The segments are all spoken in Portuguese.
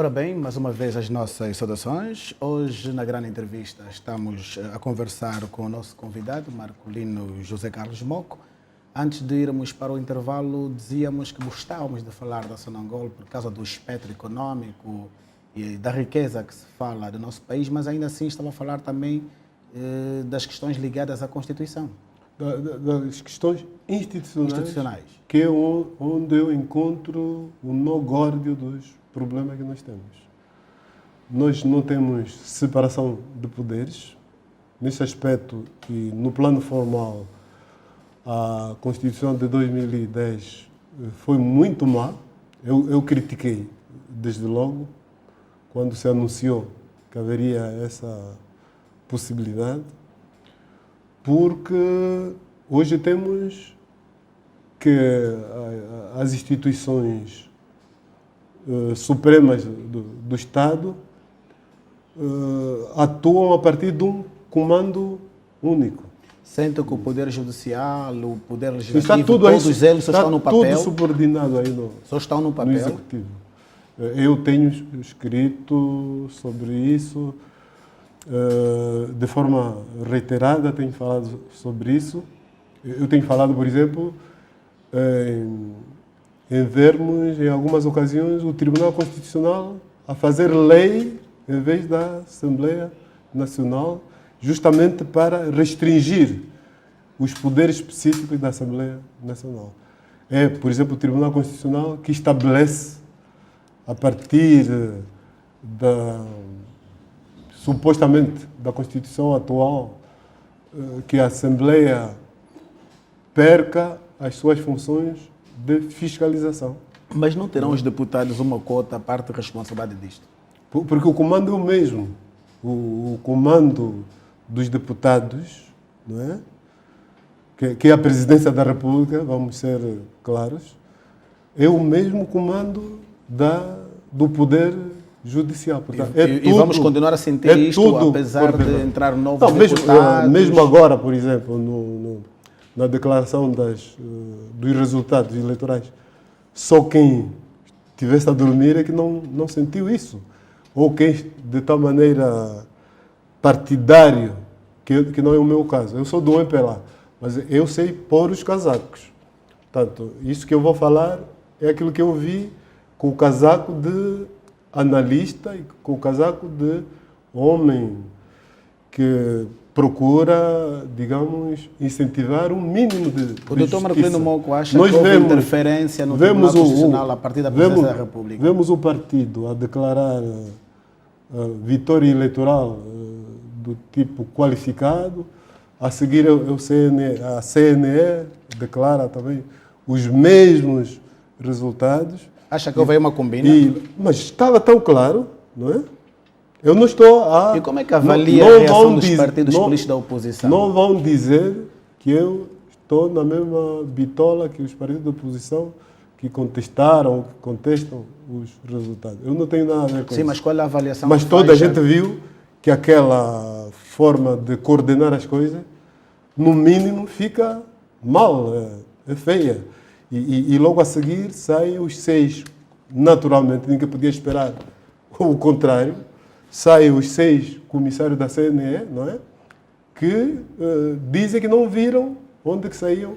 Ora bem, mais uma vez as nossas saudações. Hoje, na grande entrevista, estamos a conversar com o nosso convidado, Marcolino José Carlos Moco. Antes de irmos para o intervalo, dizíamos que gostávamos de falar da Sonangol por causa do espectro econômico e da riqueza que se fala do nosso país, mas ainda assim estava a falar também das questões ligadas à Constituição. Das questões institucionais, Que é onde eu encontro o nó górdio dos problemas que nós temos. Nós não temos separação de poderes. Nesse aspecto, e no plano formal, a Constituição de 2010 foi muito má. Eu critiquei, desde logo, quando se anunciou que haveria essa possibilidade, porque hoje temos que as instituições supremas do Estado atuam a partir de um comando único. Sente que o Poder Judicial, o Poder Legislativo, Está tudo todos eles só estão no papel? Tudo subordinado aí só estão no papel? No Executivo. Eu tenho escrito sobre isso, de forma reiterada, tenho falado sobre isso. Eu tenho falado, por exemplo, em vermos, em algumas ocasiões, o Tribunal Constitucional a fazer lei em vez da Assembleia Nacional, justamente para restringir os poderes específicos da Assembleia Nacional. É, por exemplo, o Tribunal Constitucional que estabelece, a partir supostamente da Constituição atual, que a Assembleia perca as suas funções de fiscalização. Mas não terão os deputados uma cota a parte da responsabilidade disto? Porque o comando é o mesmo. O comando dos deputados, não é? Que é a Presidência da República, vamos ser claros, é o mesmo comando do Poder Judicial. Portanto, e vamos continuar a sentir isto, apesar de entrar novos deputados? Mesmo agora, por exemplo, na declaração dos resultados eleitorais, só quem estivesse a dormir é que não sentiu isso. Ou quem, de tal maneira partidário, que não é o meu caso. Eu sou do MPLA, mas eu sei pôr os casacos. Portanto, isso que eu vou falar é aquilo que eu vi com o casaco de analista e com o casaco de homem que procura, digamos, incentivar um mínimo de O doutor Marcolino Moco acha que houve interferência no Tribunal Constitucional a partir da Presidência da República? Vemos o partido a declarar vitória eleitoral do tipo qualificado, a seguir a CNE declara também os mesmos resultados. Acha que houve aí uma combina? Mas estava tão claro, não é? Eu não estou a... E como é que avalia a reação dos partidos políticos da oposição? Não vão dizer que eu estou na mesma bitola que os partidos da oposição que contestaram, que contestam os resultados. Eu não tenho nada a ver com isso. Sim, mas qual é a avaliação? Mas toda a gente viu que aquela forma de coordenar as coisas, no mínimo, fica mal, é feia. E logo a seguir saem os 6, naturalmente, ninguém podia esperar o contrário, saem os 6 comissários da CNE, não é? Que dizem que não viram onde que saíam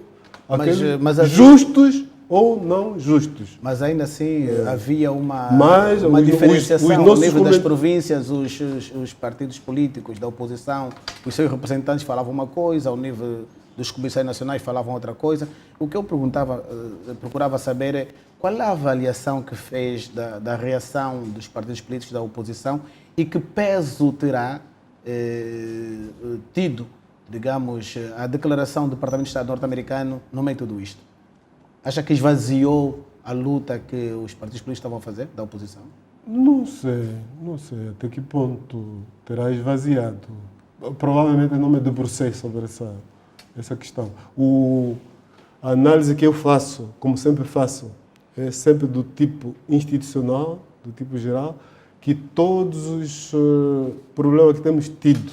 aqueles justos ou não justos. Mas ainda assim havia uma diferenciação ao nível das províncias, os partidos políticos da oposição, os seus representantes falavam uma coisa, ao nível dos comissários nacionais falavam outra coisa. O que eu procurava saber é qual a avaliação que fez da reação dos partidos políticos da oposição e que peso terá tido, digamos, a declaração do Departamento de Estado norte-americano no meio de tudo isto. Acha que esvaziou a luta que os partidos políticos estavam a fazer da oposição? Não sei até que ponto terá esvaziado. Provavelmente eu não me debrucei sobre essa questão. A análise que eu faço, como sempre faço, é sempre do tipo institucional, do tipo geral, que todos os problemas que temos tido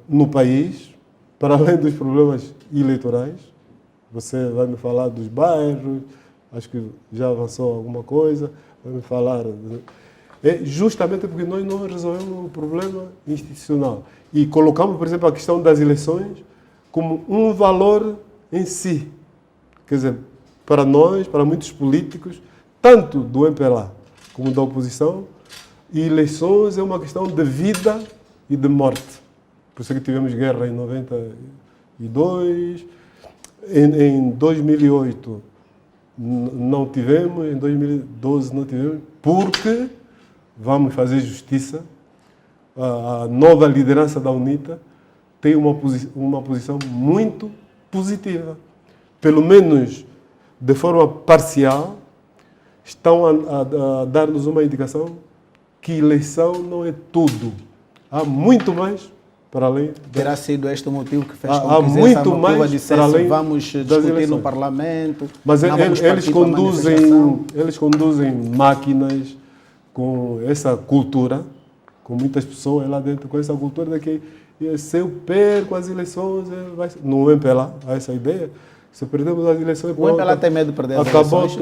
no país, para além dos problemas eleitorais, você vai me falar dos bairros, acho que já avançou alguma coisa, vamos falar. É justamente porque nós não resolvemos o problema institucional. E colocamos, por exemplo, a questão das eleições como um valor em si. Quer dizer, para nós, para muitos políticos, tanto do MPLA como da oposição, eleições é uma questão de vida e de morte. Por isso que tivemos guerra em 92, em 2008 não tivemos, em 2012 não tivemos, porque vamos fazer justiça. A nova liderança da UNITA tem uma posição muito positiva. Pelo menos de forma parcial, estão a dar-nos uma indicação que eleição não é tudo. Há muito mais para além. Terá sido este o motivo que fez com há que muito mais dissesse, para além vamos discutir no Parlamento. Mas eles conduzem máquinas com essa cultura, com muitas pessoas lá dentro, com essa cultura de que se eu perco as eleições, não é MPLA, há essa ideia. Se perdemos as eleições... O MPLA tem medo de perder as eleições?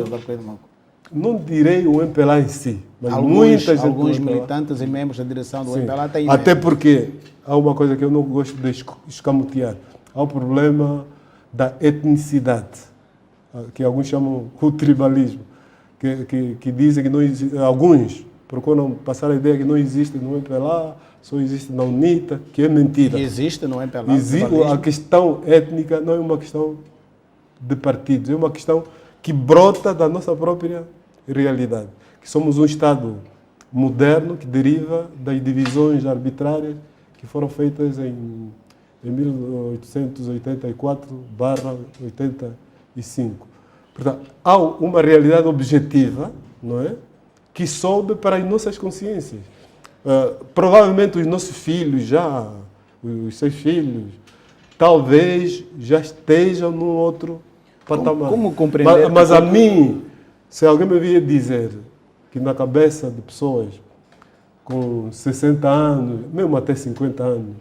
Não direi o MPLA em si, mas alguns militantes e membros da direção do MPLA têm medo. Até porque há uma coisa que eu não gosto de escamotear. Há o problema da etnicidade, que alguns chamam o tribalismo, que dizem que não existe, alguns procuram passar a ideia que não existe no MPLA, só existe na UNITA, que é mentira. Que existe no MPLA. A questão étnica não é uma questão de partidos, é uma questão que brota da nossa própria realidade. Que somos um Estado moderno que deriva das divisões arbitrárias que foram feitas em 1884/85. Portanto, há uma realidade objetiva, não é? Que sobe para as nossas consciências. Provavelmente os nossos filhos os seus filhos, talvez já estejam num outro patamar. Como compreender? Mas a mim, se alguém me vier dizer que na cabeça de pessoas com 60 anos, mesmo até 50 anos,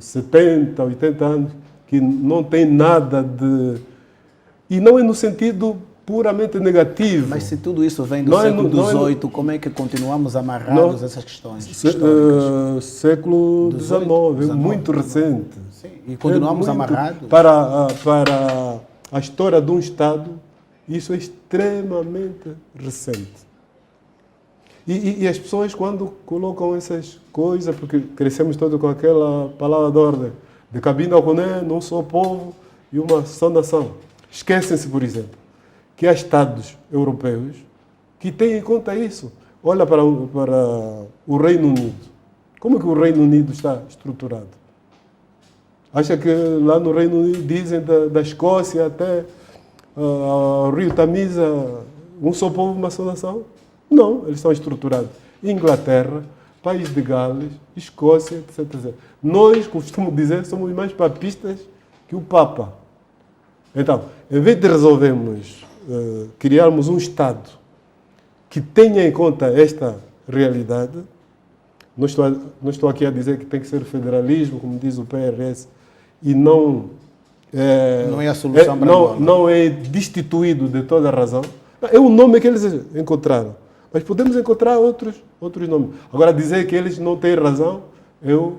70, 80 anos, que não tem nada de... E não é no sentido puramente negativo. Mas se tudo isso vem do século XVIII, como é que continuamos amarrados a essas questões históricas? Século XIX, muito recente. Sim, e continuamos amarrados. Para a história de um Estado, isso é extremamente recente. E as pessoas, quando colocam essas coisas, porque crescemos todos com aquela palavra de ordem, de cabina ao coné, não só povo e uma só nação. Esquecem-se, por exemplo, que há Estados europeus que têm em conta isso. Olha para o Reino Unido. Como é que o Reino Unido está estruturado? Acha que lá no Reino Unido dizem da Escócia até o Rio Tamisa, um só povo, uma só nação? Não, eles estão estruturados. Inglaterra, País de Gales, Escócia, etc. Nós, costumo dizer, somos mais papistas que o Papa. Então, em vez de resolvermos criarmos um Estado que tenha em conta esta realidade, não estou aqui a dizer que tem que ser federalismo, como diz o PRS, e não é a solução para agora. Não é destituído de toda a razão. É o nome que eles encontraram. Mas podemos encontrar outros nomes. Agora, dizer que eles não têm razão, eu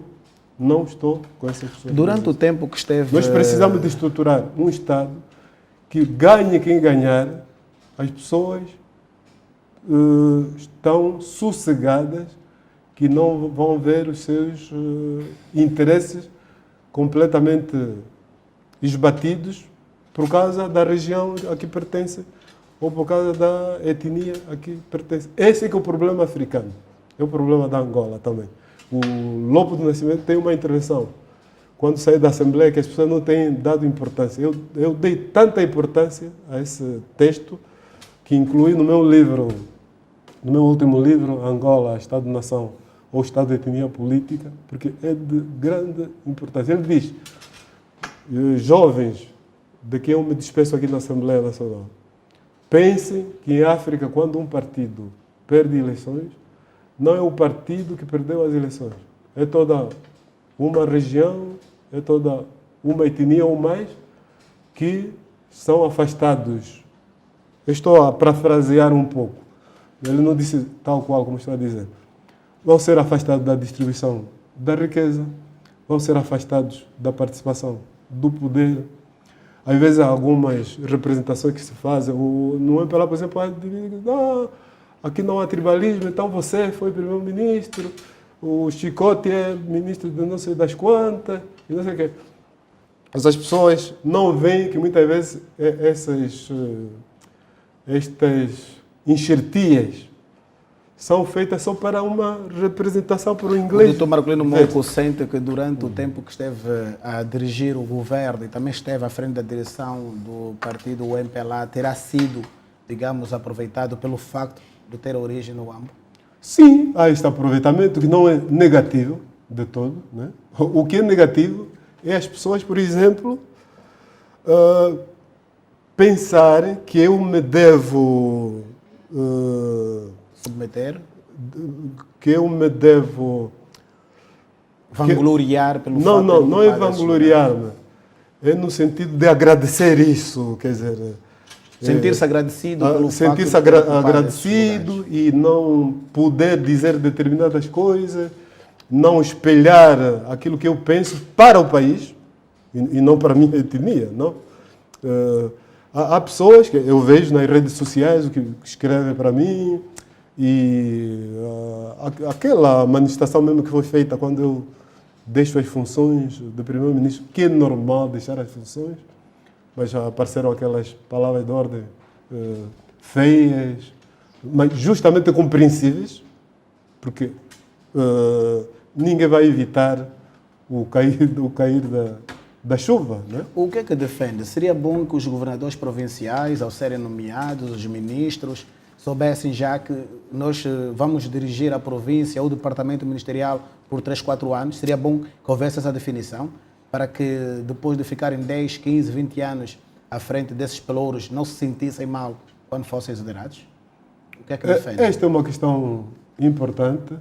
não estou com essas pessoas. Durante o tempo que esteve... Nós precisamos de estruturar um Estado que ganhe quem ganhar, as pessoas estão sossegadas, que não vão ver os seus interesses completamente esbatidos por causa da região a que pertence ou por causa da etnia a que pertence. Esse é que é o problema africano. É o problema da Angola também. O Lobo do Nascimento tem uma intervenção quando saiu da Assembleia que as pessoas não têm dado importância. Eu dei tanta importância a esse texto que incluí no meu livro, no meu último livro, Angola, Estado-Nação ou Estado de Etnia Política, porque é de grande importância. Ele diz, jovens de quem eu me despeço aqui na Assembleia Nacional, pensem que em África, quando um partido perde eleições, não é o partido que perdeu as eleições. É toda uma região, é toda uma etnia ou mais que são afastados eu estou a parafrasear um pouco. Ele não disse tal qual como estou a dizer. Vão ser afastados da distribuição da riqueza, vão ser afastados da participação do poder. Às vezes há algumas representações que se fazem, não é pela, por exemplo, não, aqui não há tribalismo, então você foi primeiro-ministro, o Chicote é ministro de não sei das quantas, e não sei o quê. Mas as pessoas não veem que muitas vezes estas enxertias são feitas só para uma representação para o inglês. O Dr. Marcolino Moco sente que durante o tempo que esteve a dirigir o governo e também esteve à frente da direção do partido MPLA, terá sido, digamos, aproveitado pelo facto de ter origem no Huambo? Sim, há este aproveitamento que não é negativo de todo, né? O que é negativo é as pessoas, por exemplo, pensarem que eu me devo submeter? Que eu me devo vangloriar pelo não, fato não é vangloriar-me. É no sentido de agradecer isso, quer dizer... Sentir-se agradecido pelo sentir-se fato de agradecido e não poder dizer determinadas coisas, não espelhar aquilo que eu penso para o país e não para a minha etnia, não? Há pessoas que eu vejo nas redes sociais o que escrevem para mim e aquela manifestação mesmo que foi feita quando eu deixo as funções de primeiro-ministro, que é normal deixar as funções, mas já apareceram aquelas palavras de ordem feias, mas justamente compreensíveis, porque ninguém vai evitar o cair da chuva. Né? O que é que defende? Seria bom que os governadores provinciais, ao serem nomeados, os ministros, soubessem já que nós vamos dirigir a província ou o departamento ministerial por 3, 4 anos? Seria bom que houvesse essa definição, para que depois de ficarem 10, 15, 20 anos à frente desses pelouros não se sentissem mal quando fossem exonerados? O que é que defende? Esta é uma questão importante.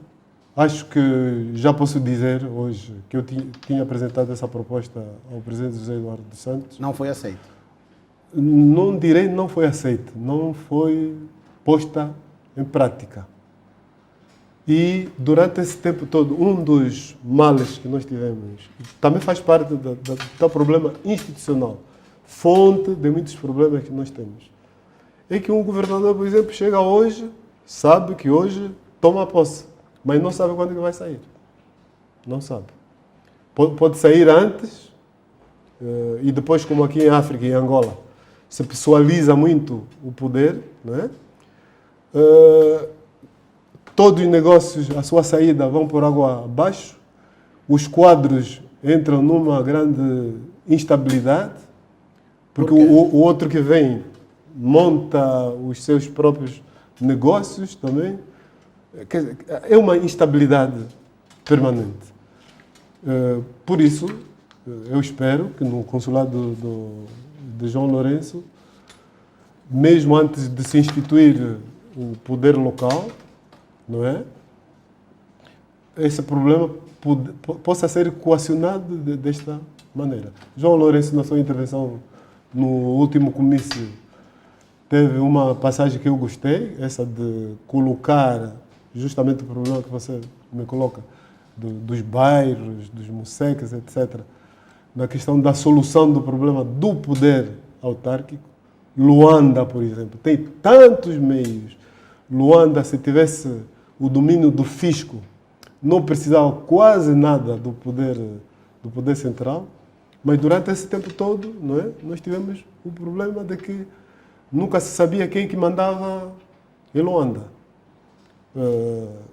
Acho que já posso dizer hoje que eu tinha apresentado essa proposta ao presidente José Eduardo dos Santos. Não foi aceito? Não direi não foi aceito, não foi posta em prática. E durante esse tempo todo, um dos males que nós tivemos, também faz parte do problema institucional, fonte de muitos problemas que nós temos, é que um governador, por exemplo, chega hoje, sabe que hoje toma posse, mas não sabe quando que vai sair. Não sabe. Pode sair antes e depois, como aqui em África e em Angola, se pessoaliza muito o poder, né? Todos os negócios, a sua saída, vão por água abaixo. Os quadros entram numa grande instabilidade, porque o outro que vem monta os seus próprios negócios também. É uma instabilidade permanente. Por isso, eu espero que no consulado de João Lourenço, mesmo antes de se instituir o poder local, não é? Esse problema possa ser equacionado desta maneira. João Lourenço, na sua intervenção no último comício, teve uma passagem que eu gostei, essa de colocar justamente o problema que você me coloca, dos bairros, dos museques, etc., na questão da solução do problema do poder autárquico. Luanda, por exemplo, tem tantos meios. Luanda, se tivesse o domínio do fisco, não precisava quase nada do poder central, mas durante esse tempo todo, não é? Nós tivemos o problema de que nunca se sabia quem que mandava em Luanda.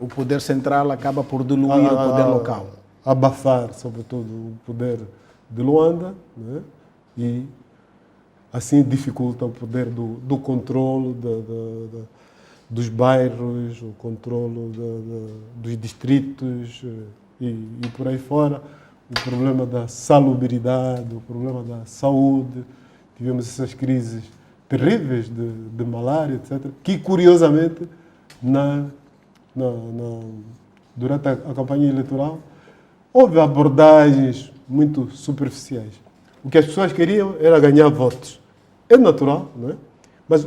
O poder central acaba por diluir o poder local. Abafar, sobretudo, o poder de Luanda, não é? E assim dificulta o poder do controle dos bairros, o controle dos distritos e por aí fora. O problema da salubridade, o problema da saúde. Tivemos essas crises terríveis de malária, etc., que, curiosamente, durante a campanha eleitoral, houve abordagens muito superficiais. O que as pessoas queriam era ganhar votos. É natural, não é? Mas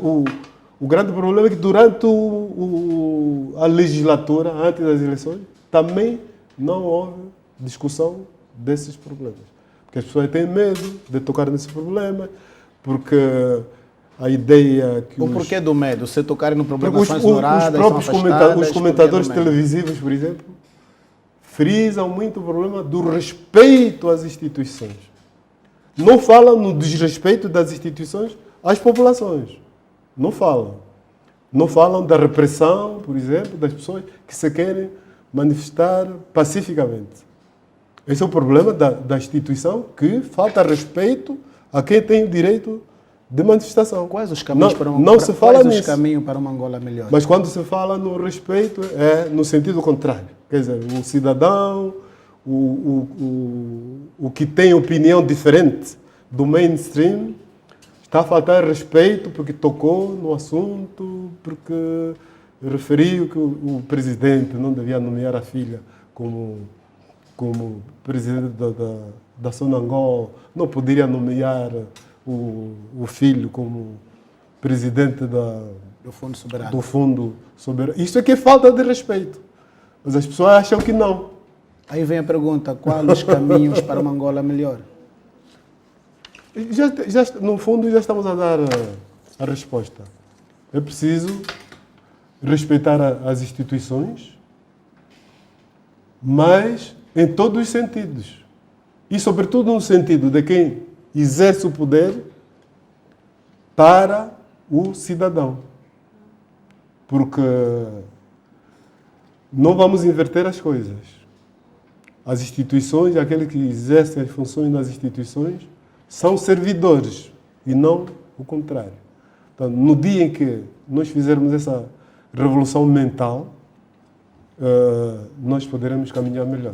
O grande problema é que durante a legislatura, antes das eleições, também não houve discussão desses problemas. Porque as pessoas têm medo de tocar nesse problema, porque a ideia que o porquê do medo? Se tocarem no problema, os são ignoradas, próprios são afastadas, os comentadores porquê do medo? televisivos, por exemplo, frisam muito o problema do respeito às instituições. Não falam no desrespeito das instituições às populações. Não falam. Não falam da repressão, por exemplo, das pessoas que se querem manifestar pacificamente. Esse é o problema da instituição, que falta respeito a quem tem o direito de manifestação. Quais os caminhos se fala quais nisso. os caminhos para uma Angola melhor? Mas quando se fala no respeito, é no sentido contrário. Quer dizer, o cidadão, o que tem opinião diferente do mainstream, está a faltar respeito porque tocou no assunto, porque referiu que o presidente não devia nomear a filha como presidente da Sonangol, não poderia nomear o filho como presidente Do Fundo Soberano. do Fundo Soberano. Isso é que é falta de respeito. Mas as pessoas acham que não. Aí vem a pergunta, quais os caminhos para uma Angola melhor? No fundo, já estamos a dar a resposta. É preciso respeitar as instituições, mas em todos os sentidos. E, sobretudo, no sentido de quem exerce o poder para o cidadão. Porque não vamos inverter as coisas. As instituições, aqueles que exercem as funções nas instituições, são servidores e não o contrário. Então, no dia em que nós fizermos essa revolução mental, nós poderemos caminhar melhor.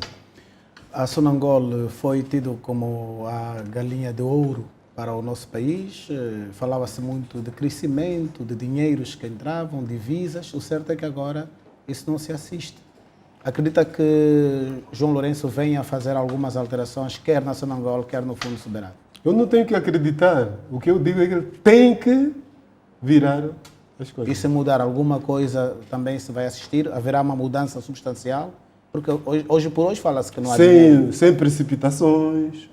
A Sonangol foi tido como a galinha de ouro para o nosso país. Falava-se muito de crescimento, de dinheiros que entravam, divisas. O certo é que agora isso não se assiste. Acredita que João Lourenço venha a fazer algumas alterações, quer na Sonangol, quer no Fundo Soberano? Eu não tenho que acreditar. O que eu digo é que ele tem que virar as coisas. E se mudar alguma coisa, também se vai assistir? Haverá uma mudança substancial? Porque hoje por hoje fala-se que não há dinheiro. Sem precipitações,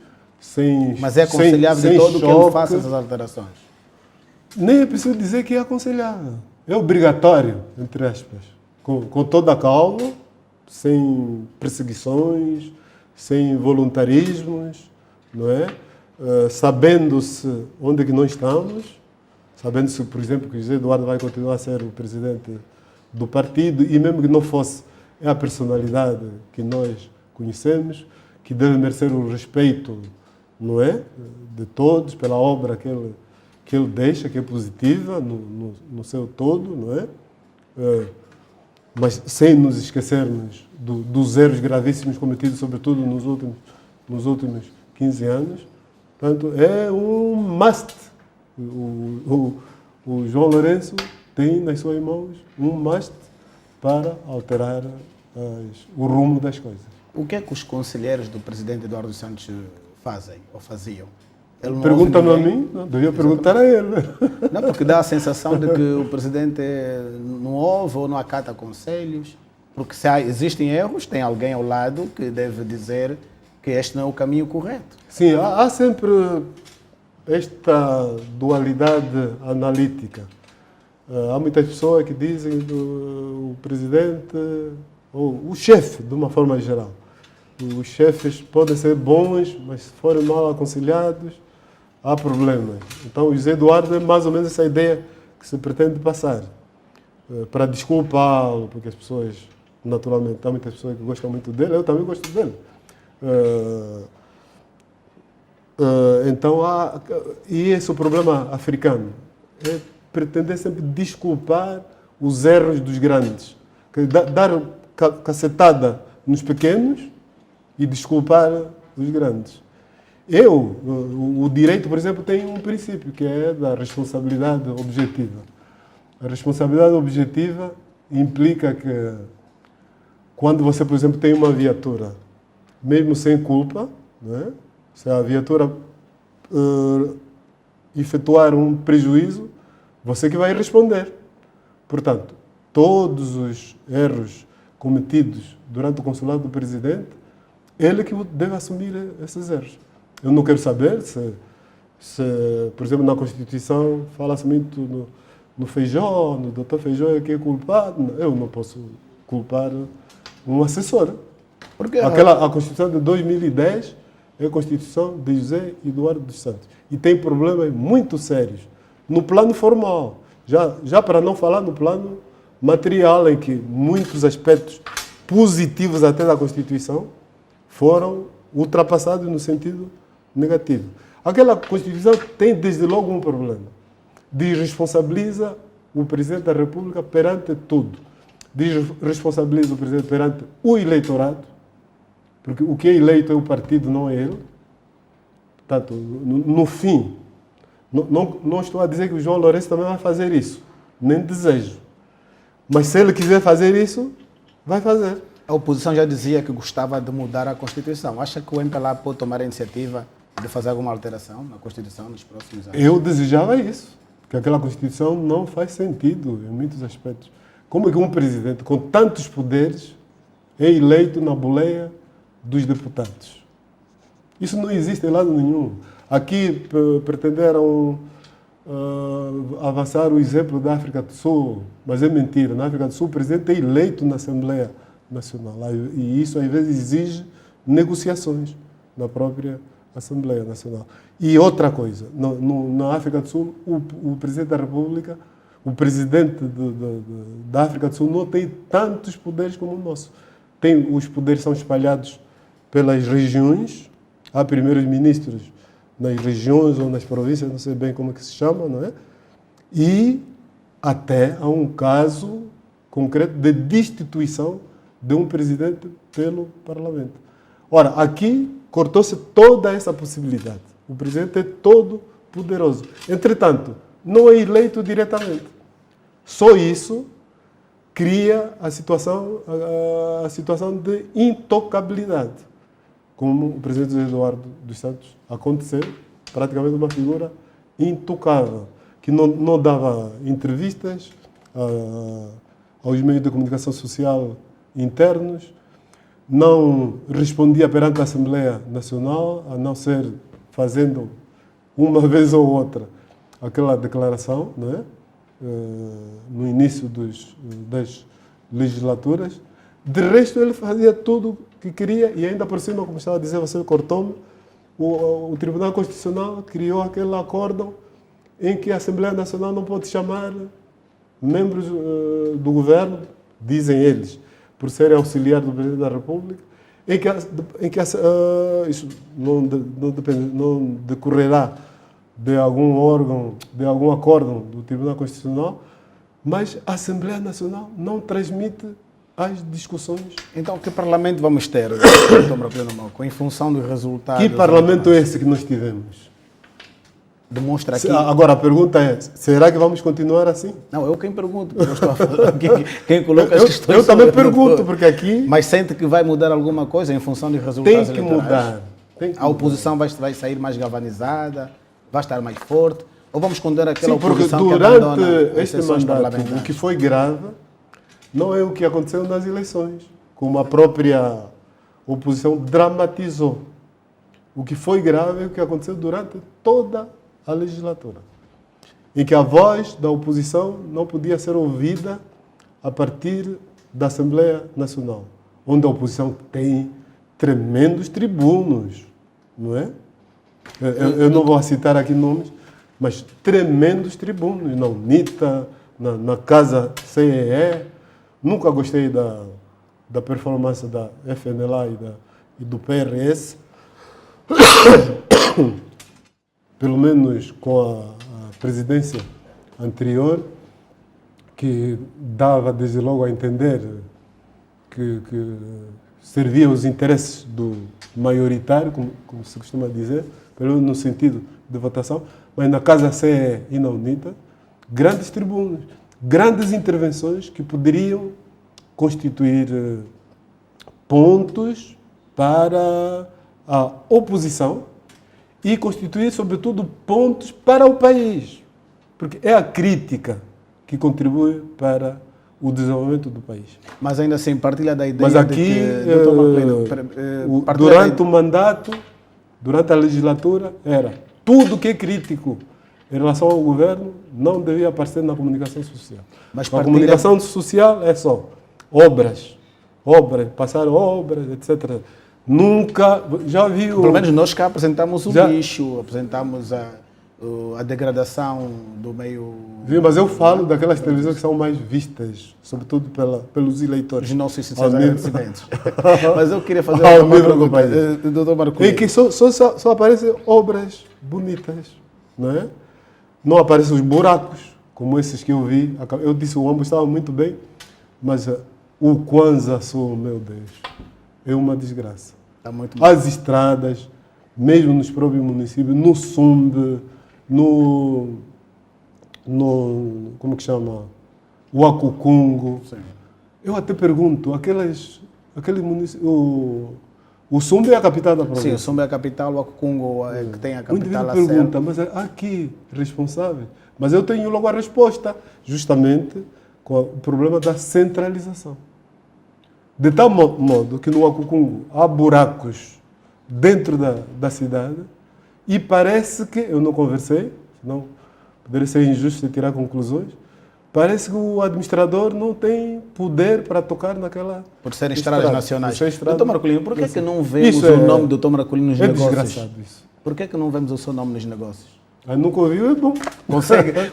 Mas é aconselhável de todo que ele faça essas alterações? Nem é preciso dizer que é aconselhável. É obrigatório, entre aspas. Com toda a calma, sem perseguições, sem voluntarismos, não é? Sabendo-se onde é que nós estamos, sabendo-se, por exemplo, que José Eduardo vai continuar a ser o presidente do partido e mesmo que não fosse, é a personalidade que nós conhecemos, que deve merecer o respeito, não é? De todos, pela obra que ele deixa, que é positiva no seu todo, não é? Mas sem nos esquecermos dos erros gravíssimos cometidos, sobretudo nos últimos 15 anos. Portanto, é um must. O João Lourenço tem nas suas mãos um must para alterar o rumo das coisas. O que é que os conselheiros do presidente Eduardo Santos fazem ou faziam? Pergunta-me a mim? Não, devia perguntar a ele. Não, porque dá a sensação de que o presidente não ouve ou não acata conselhos. Porque se existem erros, tem alguém ao lado que deve dizer que este não é o caminho correto. Sim, há sempre esta dualidade analítica. Há muitas pessoas que dizem que o presidente, ou o chefe, de uma forma geral, os chefes podem ser bons, mas se forem mal aconselhados, há problemas. Então, o José Eduardo é mais ou menos essa ideia que se pretende passar. Para desculpá-lo, porque as pessoas, naturalmente, há muitas pessoas que gostam muito dele, eu também gosto dele. Então, e esse é o problema africano. É pretender sempre desculpar os erros dos grandes. Dar cacetada nos pequenos e desculpar os grandes. O direito, por exemplo, tem um princípio, que é da responsabilidade objetiva. A responsabilidade objetiva implica que, quando você, por exemplo, tem uma viatura, mesmo sem culpa, né? Se a viatura efetuar um prejuízo, você que vai responder. Portanto, todos os erros cometidos durante o consulado do presidente, ele que deve assumir esses erros. Eu não quero saber se por exemplo, na Constituição fala-se muito no Feijó, no doutor Feijó é que é culpado. Eu não posso culpar um assessor. Porque A Constituição de 2010 é a Constituição de José Eduardo dos Santos. E tem problemas muito sérios no plano formal. Já para não falar no plano material, em que muitos aspectos positivos até da Constituição foram ultrapassados no sentido negativo. Aquela Constituição tem desde logo um problema. Desresponsabiliza o Presidente da República perante tudo. Desresponsabiliza o Presidente perante o eleitorado, porque o que é eleito é o partido, não é ele. Portanto, no fim, não estou a dizer que o João Lourenço também vai fazer isso, nem desejo. Mas se ele quiser fazer isso, vai fazer. a oposição já dizia que gostava de mudar a Constituição. Acha que o MPLA pode tomar a iniciativa de fazer alguma alteração na Constituição nos próximos anos? Eu desejava isso, porque aquela Constituição não faz sentido em muitos aspectos. Como é que um presidente com tantos poderes é eleito na boleia dos deputados? Isso não existe em lado nenhum. Aqui pretenderam avançar o exemplo da África do Sul, mas é mentira. Na África do Sul, o presidente é eleito na Assembleia Nacional. E isso, às vezes, exige negociações na própria Assembleia Nacional. E outra coisa, na África do Sul, o presidente da República, o presidente da África do Sul não tem tantos poderes como o nosso. Os poderes são espalhados pelas regiões, há primeiros ministros nas regiões ou nas províncias, não sei bem como é que se chama, não é? E até há um caso concreto de destituição de um presidente pelo Parlamento. Ora, aqui cortou-se toda essa possibilidade. O presidente é todo poderoso. Entretanto, não é eleito diretamente. Só isso cria a situação de intocabilidade. Como o presidente José Eduardo dos Santos aconteceu, praticamente uma figura intocável, que não dava entrevistas aos meios de comunicação social internos, não respondia perante a Assembleia Nacional, a não ser fazendo uma vez ou outra aquela declaração, não é? No início das legislaturas. De resto, ele fazia tudo que queria e ainda por cima, como estava a dizer, você cortou-me, o Tribunal Constitucional criou aquele acórdão em que a Assembleia Nacional não pode chamar membros do governo, dizem eles, por serem auxiliar do Presidente da República, em que isso não decorrerá de algum órgão, de algum acórdão do Tribunal Constitucional, mas a Assembleia Nacional não transmite as discussões. Então, que parlamento vamos ter, Dr. Marcolino Moco, em função dos resultados? Que parlamento é esse que nós tivemos? Demonstra aqui... Agora, a pergunta é, será que vamos continuar assim? Não, eu quem pergunto, porque eu estou a falar, quem coloca as questões... Eu também pergunto, porque aqui... Mas sente que vai mudar alguma coisa em função dos resultados eleitorais? Tem que mudar. A oposição vai sair mais galvanizada, vai estar mais forte, ou vamos condenar aquela oposição porque que abandona durante as este sessões mandato, parlamentares? o que foi grave não é o que aconteceu nas eleições, como a própria oposição dramatizou. O que foi grave é o que aconteceu durante toda a legislatura, em que a voz da oposição não podia ser ouvida a partir da Assembleia Nacional, onde a oposição tem tremendos tribunos, não é? Eu não vou citar aqui nomes, mas tremendos tribunos, na UNITA, na Casa CEE. Nunca gostei da performance da FNLA e do PRS, pelo menos com a presidência anterior, que dava desde logo a entender que servia os interesses do maioritário, como se costuma dizer, pelo menos no sentido de votação, mas na Casa CE e na UNITA, grandes tribunos, grandes intervenções que poderiam constituir pontos para a oposição e constituir, sobretudo, pontos para o país. Porque é a crítica que contribui para o desenvolvimento do país. Mas ainda assim, partilha da ideia Mas aqui, de que, Dr. Marcolino, durante o mandato, durante a legislatura, era tudo que é crítico em relação ao governo não devia aparecer na comunicação social. Mas a comunicação social é só obras, passar obras, etc. Nunca, já viu... Pelo menos nós cá apresentamos o lixo, apresentamos a degradação do meio... Viu, mas eu falo daquelas televisões que são mais vistas, sobretudo pelos eleitores. Os nossos agradecimentos. Mas eu queria fazer ao uma nível do pergunta, país. Dr. Marcolino. Em que só aparecem obras bonitas, não é? Não aparecem os buracos, como esses que eu vi. Eu disse, o ônibus estava muito bem, mas o Kwanza Sul, meu Deus, é uma desgraça. Está muito mal. As estradas, mesmo nos próprios municípios, no Sumbe, no como que chama? O Acucungo. Sim. Eu até pergunto, aquele município... O Sumbe é a capital da província. Sim, o Sumbe é a capital, o Acungo é que tem a O capital indivíduo a ser. pergunta, mas aqui, responsável? Mas eu tenho logo a resposta, justamente com o problema da centralização. De tal modo que no Acucungo há buracos dentro da cidade e parece que, eu não conversei, senão poderia ser injusto e tirar conclusões, parece que o administrador não tem poder para tocar naquela... Por serem estradas nacionais. Estrada, Dr. Marcolino, por que não vemos o nome do Dr. Marcolino nos negócios? É desgraçado isso. Por que não vemos o seu nome nos negócios? Nunca ouviu, é bom.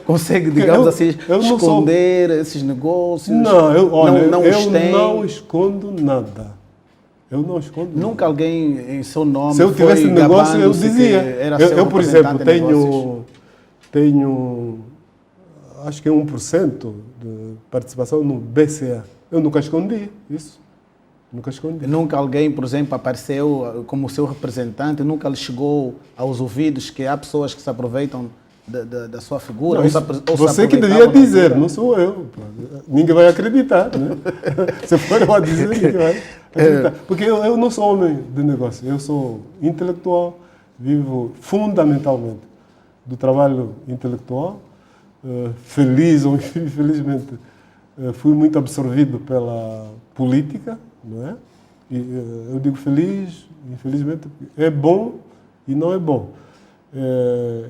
Consegue digamos assim, esconder esses negócios? Não, eu tem. Não escondo nada. Eu não escondo Nunca nada. alguém em seu nome Se eu tivesse negócio, eu dizia. Eu, por exemplo, tenho acho que 1% de participação no BCA. Eu nunca escondi isso. Nunca escondi. Nunca alguém, por exemplo, apareceu como seu representante, nunca lhe chegou aos ouvidos que há pessoas que se aproveitam da sua figura? Não, você que devia dizer, não sou eu. Ninguém vai acreditar. Né? Se for eu a dizer, ninguém vai acreditar. Porque eu não sou homem de negócio, eu sou intelectual, vivo fundamentalmente do trabalho intelectual. Feliz ou infelizmente, fui muito absorvido pela política, não é? E eu digo feliz, infelizmente, é bom e não é bom.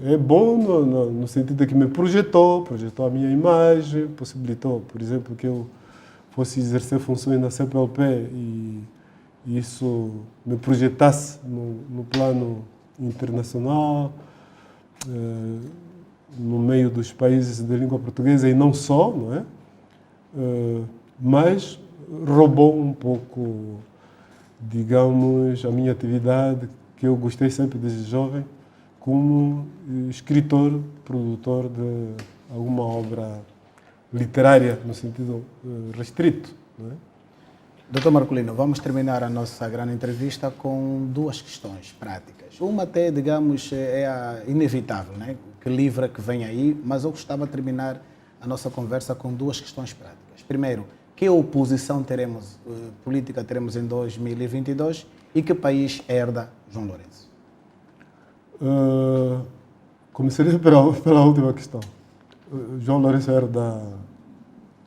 É bom no sentido de que me projetou a minha imagem, possibilitou, por exemplo, que eu fosse exercer funções na CPLP e isso me projetasse no plano internacional, no meio dos países de língua portuguesa e não só, não é? Mas roubou um pouco, digamos, a minha atividade, que eu gostei sempre desde jovem, como escritor, produtor de alguma obra literária, no sentido restrito. Não é? Dr. Marcolino, vamos terminar a nossa grande entrevista com duas questões práticas. Uma até, digamos, é a inevitável, né? Que livra que vem aí, mas eu gostava de terminar a nossa conversa com duas questões práticas. Primeiro, que oposição política teremos em 2022 e que país herda João Lourenço? Começaria pela última questão. João Lourenço herda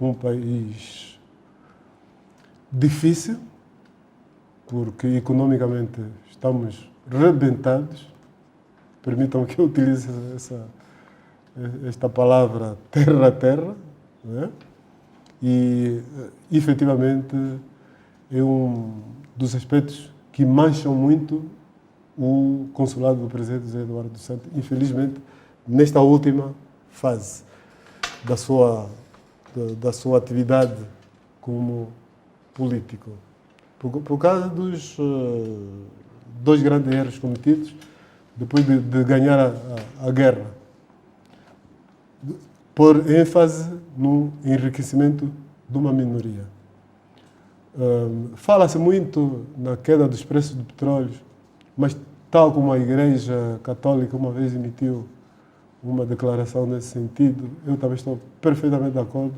um país difícil, porque economicamente estamos rebentados. Permitam que eu utilize esta palavra terra a terra, né? E efetivamente é um dos aspectos que mancham muito o consulado do presidente José Eduardo dos Santos, infelizmente, nesta última fase da sua atividade como político. Por causa dos dois grandes erros cometidos depois de ganhar a guerra. Por ênfase no enriquecimento de uma minoria. Fala-se muito na queda dos preços do petróleo, mas tal como a Igreja Católica uma vez emitiu uma declaração nesse sentido, eu também estou perfeitamente de acordo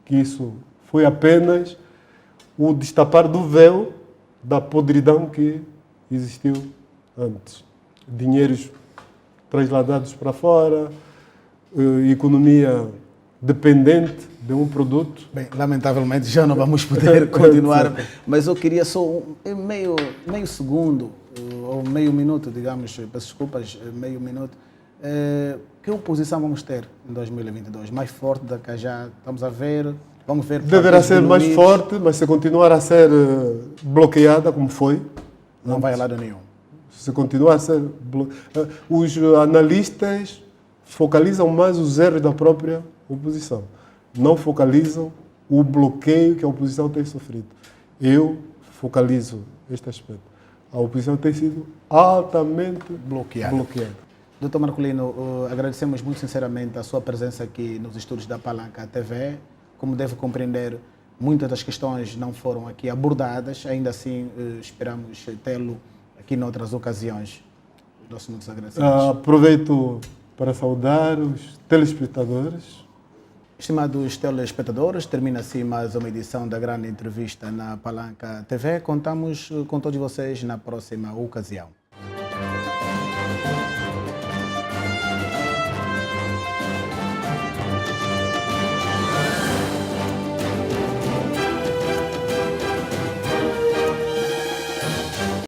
que isso foi apenas o destapar do véu da podridão que existiu antes. Dinheiros trasladados para fora, economia dependente de um produto. Bem, lamentavelmente já não vamos poder continuar, mas eu queria só meio segundo, ou meio minuto, digamos, peço desculpas, meio minuto. Que oposição vamos ter em 2022? Mais forte da que já estamos a ver? Vamos ver. Deverá ser mais forte, mas se continuar a ser bloqueada, como foi. Não vai a lado nenhum. Se continuar a ser bloqueada. Os analistas focalizam mais os erros da própria oposição. Não focalizam o bloqueio que a oposição tem sofrido. Eu focalizo este aspecto. A oposição tem sido altamente bloqueada. Doutor Marcolino, agradecemos muito sinceramente a sua presença aqui nos estúdios da Palanca TV. Como deve compreender, muitas das questões não foram aqui abordadas, ainda assim esperamos tê-lo aqui noutras ocasiões. Nossos muitos agradecimentos. Aproveito para saudar os telespectadores. Estimados telespectadores, termina assim mais uma edição da grande entrevista na Palanca TV. Contamos com todos vocês na próxima ocasião.